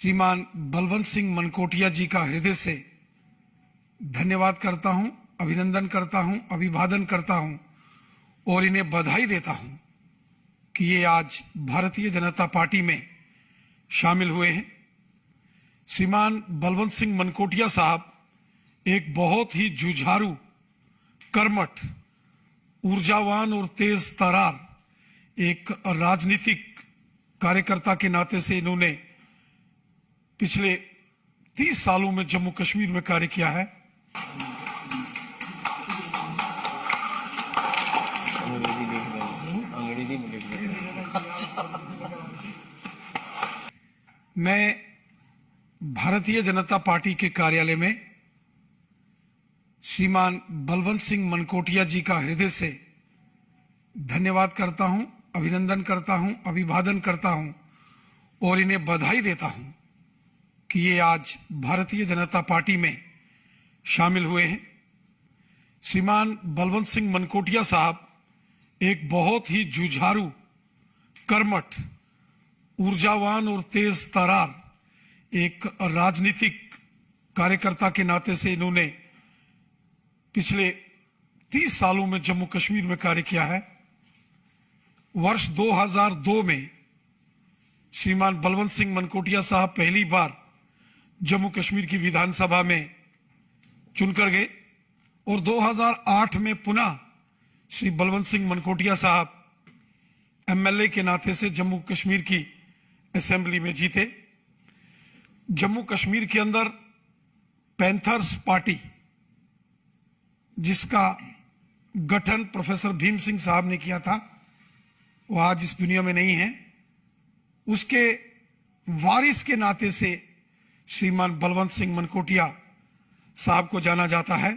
श्रीमान बलवंत सिंह मनकोटिया जी का हृदय से धन्यवाद करता हूं, अभिनंदन करता हूं, अभिवादन करता हूं और इन्हें बधाई देता हूं कि ये आज भारतीय जनता पार्टी में शामिल हुए हैं। श्रीमान बलवंत सिंह मनकोटिया साहब एक बहुत ही जुझारू, कर्मठ, ऊर्जावान और तेज तरार एक राजनीतिक कार्यकर्ता के नाते से इन्होंने पिछले 30 सालों में जम्मू कश्मीर में कार्य किया है। मैं भारतीय जनता पार्टी के कार्यालय में श्रीमान बलवंत सिंह मनकोटिया जी का हृदय से धन्यवाद करता हूं, अभिनंदन करता हूं, अभिवादन करता हूं और इन्हें बधाई देता हूं कि ये आज भारतीय जनता पार्टी में शामिल हुए हैं। श्रीमान बलवंत सिंह मनकोटिया साहब एक बहुत ही जुझारू, कर्मठ, ऊर्जावान और तेज तरार एक राजनीतिक कार्यकर्ता के नाते से इन्होंने पिछले 30 सालों में जम्मू कश्मीर में कार्य किया है। वर्ष 2002 में श्रीमान बलवंत सिंह मनकोटिया साहब पहली बार जम्मू कश्मीर की विधानसभा में चुनकर गए और 2008 में पुनः श्री बलवंत सिंह मनकोटिया साहब एमएलए के नाते से जम्मू कश्मीर की असेंबली में जीते। जम्मू कश्मीर के अंदर पैंथर्स पार्टी, जिसका गठन प्रोफेसर भीम सिंह साहब ने किया था, वो आज इस दुनिया में नहीं है। उसके वारिस के नाते से श्रीमान बलवंत सिंह मनकोटिया साहब को जाना जाता है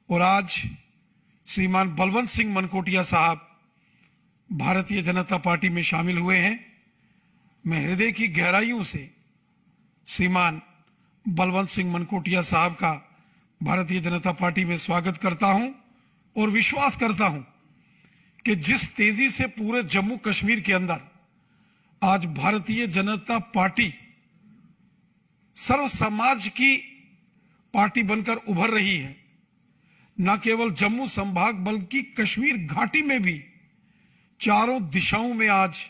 और आज श्रीमान बलवंत सिंह मनकोटिया साहब भारतीय जनता पार्टी में शामिल हुए हैं। मैं हृदय की गहराइयों से श्रीमान बलवंत सिंह मनकोटिया साहब का भारतीय जनता पार्टी में स्वागत करता हूं और विश्वास करता हूं कि जिस तेजी से पूरे जम्मू कश्मीर के अंदर आज भारतीय जनता पार्टी सर्व समाज की पार्टी बनकर उभर रही है, न केवल जम्मू संभाग बल्कि कश्मीर घाटी में भी चारों दिशाओं में आज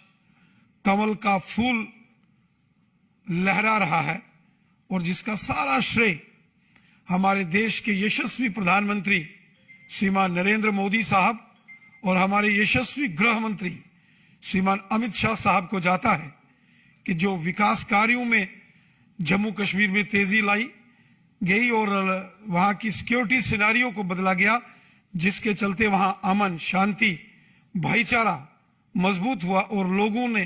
कमल का फूल लहरा रहा है और जिसका सारा श्रेय हमारे देश के यशस्वी प्रधानमंत्री श्रीमान नरेंद्र मोदी साहब और हमारे यशस्वी गृह मंत्री श्रीमान अमित शाह साहब को जाता है कि जो विकास कार्यों में जम्मू कश्मीर में तेजी लाई गई और वहां की सिक्योरिटी सिनारियों को बदला गया, जिसके चलते वहां अमन, शांति, भाईचारा मजबूत हुआ और लोगों ने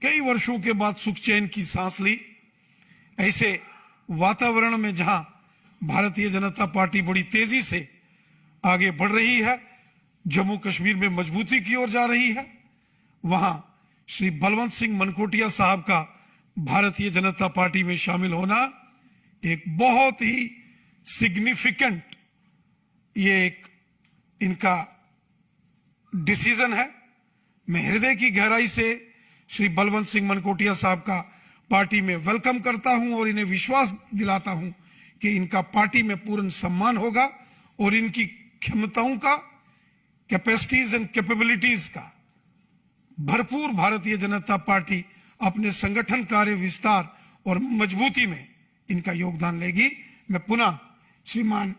कई वर्षों के बाद सुख चैन की सांस ली। ऐसे वातावरण में जहां भारतीय जनता पार्टी बड़ी तेजी से आगे बढ़ रही है, जम्मू कश्मीर में मजबूती की ओर जा रही है, वहां श्री बलवंत सिंह मनकोटिया साहब का भारतीय जनता पार्टी में शामिल होना एक बहुत ही सिग्निफिकेंट, ये एक इनका डिसीजन है। मैं हृदय की गहराई से श्री बलवंत सिंह मनकोटिया साहब का पार्टी में वेलकम करता हूं और इन्हें विश्वास दिलाता हूं कि इनका पार्टी में पूर्ण सम्मान होगा और इनकी क्षमताओं का, कैपेसिटीज एंड कैपेबिलिटीज का भरपूर भारतीय जनता पार्टी अपने संगठन कार्य विस्तार और मजबूती में इनका योगदान लेगी। मैं पुनः श्रीमान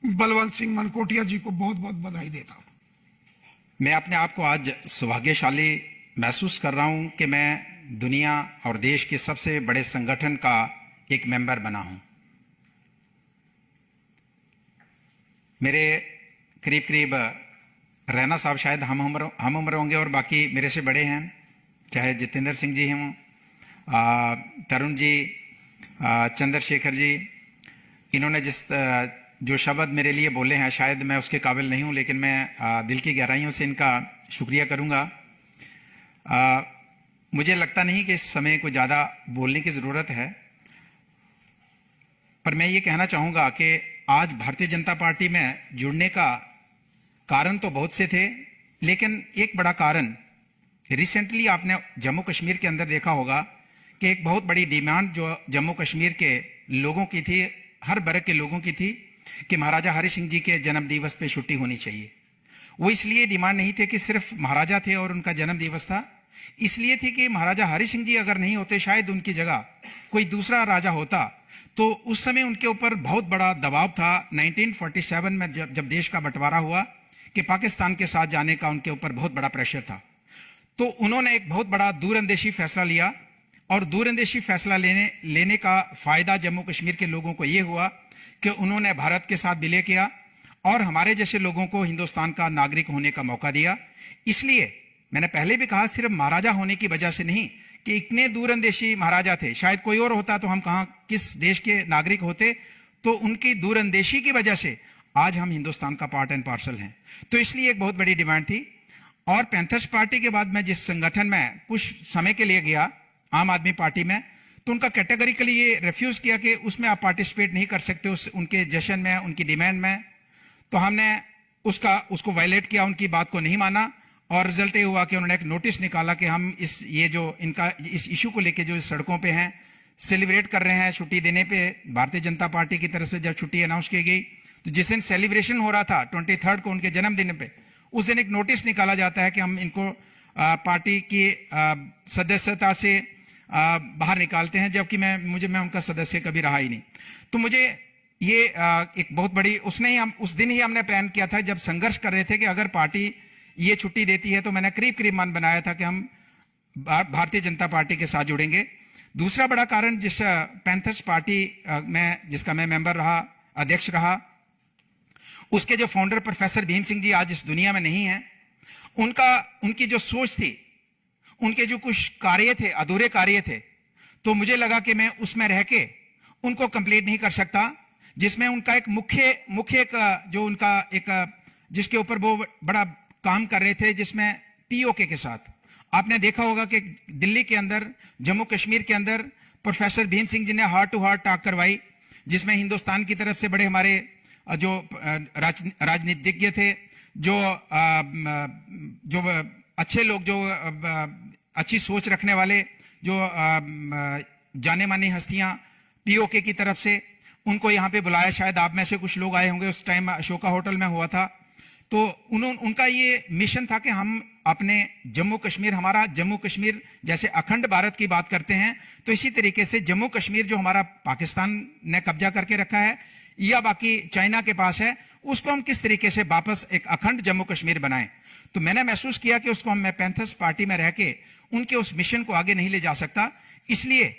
बलवंत सिंह मनकोटिया जी को बहुत बहुत बधाई देता हूं। मैं अपने आप को आज सौभाग्यशाली महसूस कर रहा हूं कि मैं दुनिया और देश के सबसे बड़े संगठन का एक मेंबर बना हूं। मेरे करीब करीब रैना साहब शायद हम उम्र होंगे और बाकी मेरे से बड़े हैं, चाहे जितेंद्र सिंह जी हों, तरुण जी, चंद्रशेखर जी। इन्होंने जो शब्द मेरे लिए बोले हैं, शायद मैं उसके काबिल नहीं हूं, लेकिन मैं दिल की गहराइयों से इनका शुक्रिया करूंगा। मुझे लगता नहीं कि इस समय को ज़्यादा बोलने की ज़रूरत है, पर मैं ये कहना चाहूँगा कि आज भारतीय जनता पार्टी में जुड़ने का कारण तो बहुत से थे, लेकिन एक बड़ा कारण रिसेंटली आपने जम्मू कश्मीर के अंदर देखा होगा कि एक बहुत बड़ी डिमांड जो जम्मू कश्मीर के लोगों की थी, हर वर्ग के लोगों की थी, कि महाराजा हरि सिंह जी के जन्म दिवस पे छुट्टी होनी चाहिए। वो इसलिए डिमांड नहीं थे कि सिर्फ महाराजा थे और उनका जन्म दिवस था, इसलिए थी कि महाराजा हरि सिंह जी अगर नहीं होते, शायद उनकी जगह कोई दूसरा राजा होता, तो उस समय उनके ऊपर बहुत बड़ा दबाव था। 1947 में जब देश का बंटवारा हुआ कि पाकिस्तान के साथ जाने का उनके ऊपर बहुत बड़ा प्रेशर था, तो उन्होंने एक बहुत बड़ा दूरंदेशी फैसला लिया, और दूरंदेशी फैसला लेने का फायदा जम्मू कश्मीर के लोगों को यह हुआ कि उन्होंने भारत के साथ विलय किया और हमारे जैसे लोगों को हिंदुस्तान का नागरिक होने का मौका दिया। इसलिए मैंने पहले भी कहा, सिर्फ महाराजा होने की वजह से नहीं कि इतने दूरंदेशी महाराजा थे, शायद कोई और होता तो हम कहां किस देश के नागरिक होते, तो उनकी दूरंदेशी की वजह से आज हम हिंदुस्तान का पार्ट एंड पार्सल हैं। तो इसलिए एक बहुत बड़ी डिमांड थी। और पैंथर्स पार्टी के बाद मैं जिस संगठन में कुछ समय के लिए गया, आम आदमी पार्टी में, तो उनका कैटेगरिकली ये रिफ्यूज किया कि उसमें आप पार्टिसिपेट नहीं कर सकते, उनके जश्न में, उनकी डिमांड में। तो हमने उसको वायलेट किया, उनकी बात को नहीं माना, और रिजल्ट ये हुआ कि उन्होंने एक नोटिस निकाला कि हम इस इशू को लेके जो सड़कों पे हैं, सेलिब्रेट कर रहे हैं छुट्टी देने पे। भारतीय जनता पार्टी की तरफ से जब छुट्टी अनाउंस की गई, तो जिस दिन सेलिब्रेशन हो रहा था 23 को उनके जन्मदिन पे, उस दिन एक नोटिस निकाला जाता है कि हम इनको पार्टी की सदस्यता से बाहर निकालते हैं, जबकि मैं उनका सदस्य कभी रहा ही नहीं। तो मुझे ये एक बहुत बड़ी, उस दिन ही हमने प्लान किया था, जब संघर्ष कर रहे थे कि अगर पार्टी ये छुट्टी देती है, तो मैंने करीब मन बनाया था कि हम भारतीय जनता पार्टी के साथ जुड़ेंगे। दूसरा बड़ा कारण, जिस पैंथर्स पार्टी में जिसका मैं मेंबर रहा, अध्यक्ष रहा, उसके जो फाउंडर प्रोफेसर भीम सिंह जी आज इस दुनिया में नहीं है, उनकी जो सोच थी, उनके जो कुछ कार्य थे, अधूरे कार्य थे, तो मुझे लगा कि मैं उसमें रह के उनको कंप्लीट नहीं कर सकता, जिसमें उनका एक मुख्य जो उनका एक, जिसके ऊपर वो बड़ा काम कर रहे थे, जिसमें पीओके के साथ आपने देखा होगा कि दिल्ली के अंदर, जम्मू कश्मीर के अंदर प्रोफेसर भीम सिंह जी ने हार्ट टू हार्ट टॉक करवाई, जिसमें हिंदुस्तान की तरफ से बड़े हमारे जो राजनीतिज्ञ थे, जो अच्छे लोग, जो अच्छी सोच रखने वाले, जो जाने मानी हस्तियां पीओके की तरफ से, उनको यहाँ पे बुलाया। शायद आप में से कुछ लोग आए होंगे, उस टाइम अशोका होटल में हुआ था। तो उनका ये मिशन था कि हम अपने जम्मू कश्मीर, हमारा जम्मू कश्मीर जैसे अखंड भारत की बात करते हैं, तो इसी तरीके से जम्मू कश्मीर जो हमारा पाकिस्तान ने कब्जा करके रखा है या बाकी चाइना के पास है, उसको हम किस तरीके से वापस एक अखंड जम्मू कश्मीर बनाएं। तो मैंने महसूस किया कि उसको मैं पैंथर्स पार्टी में रह के उनके उस मिशन को आगे नहीं ले जा सकता, इसलिए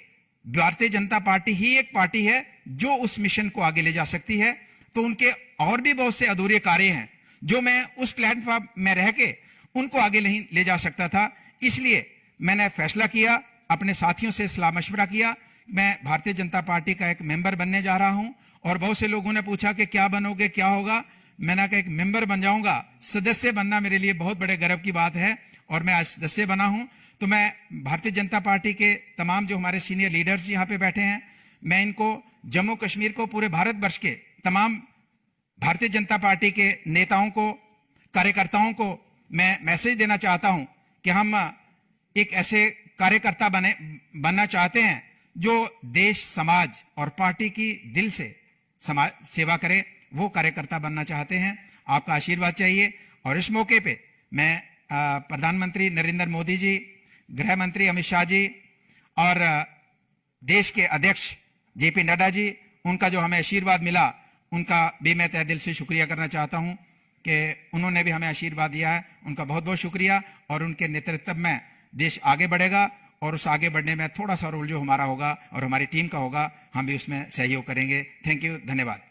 भारतीय जनता पार्टी ही एक पार्टी है जो उस मिशन को आगे ले जा सकती है। तो उनके और भी बहुत से अधूरे कार्य हैं जो मैं उस प्लेटफॉर्म में रह के उनको आगे नहीं ले जा सकता था, इसलिए मैंने फैसला किया, अपने साथियों से सलाह मशवरा किया, मैं भारतीय जनता पार्टी का एक मेंबर बनने जा रहा हूं। और बहुत से लोगों ने पूछा कि क्या बनोगे, क्या होगा। मैंने कहा एक मेंबर बन जाऊंगा। सदस्य बनना मेरे लिए बहुत बड़े गर्व की बात है, और मैं आज सदस्य बना हूं। तो मैं भारतीय जनता पार्टी के तमाम जो हमारे सीनियर लीडर्स यहाँ पे बैठे हैं, मैं इनको, जम्मू कश्मीर को, पूरे भारतवर्ष के तमाम भारतीय जनता पार्टी के नेताओं को, कार्यकर्ताओं को मैं मैसेज देना चाहता हूं कि हम एक ऐसे कार्यकर्ता बनना चाहते हैं जो देश, समाज और पार्टी की दिल से समाज सेवा करे, वो कार्यकर्ता बनना चाहते हैं। आपका आशीर्वाद चाहिए। और इस मौके पे मैं प्रधानमंत्री नरेंद्र मोदी जी, गृह मंत्री अमित शाह जी और देश के अध्यक्ष जेपी नड्डा जी, उनका जो हमें आशीर्वाद मिला, उनका भी मैं तहे दिल से शुक्रिया करना चाहता हूं कि उन्होंने भी हमें आशीर्वाद दिया है। उनका बहुत बहुत शुक्रिया। और उनके नेतृत्व में देश आगे बढ़ेगा, और उस आगे बढ़ने में थोड़ा सा रोल जो हमारा होगा और हमारी टीम का होगा, हम भी उसमें सहयोग करेंगे। थैंक यू, धन्यवाद।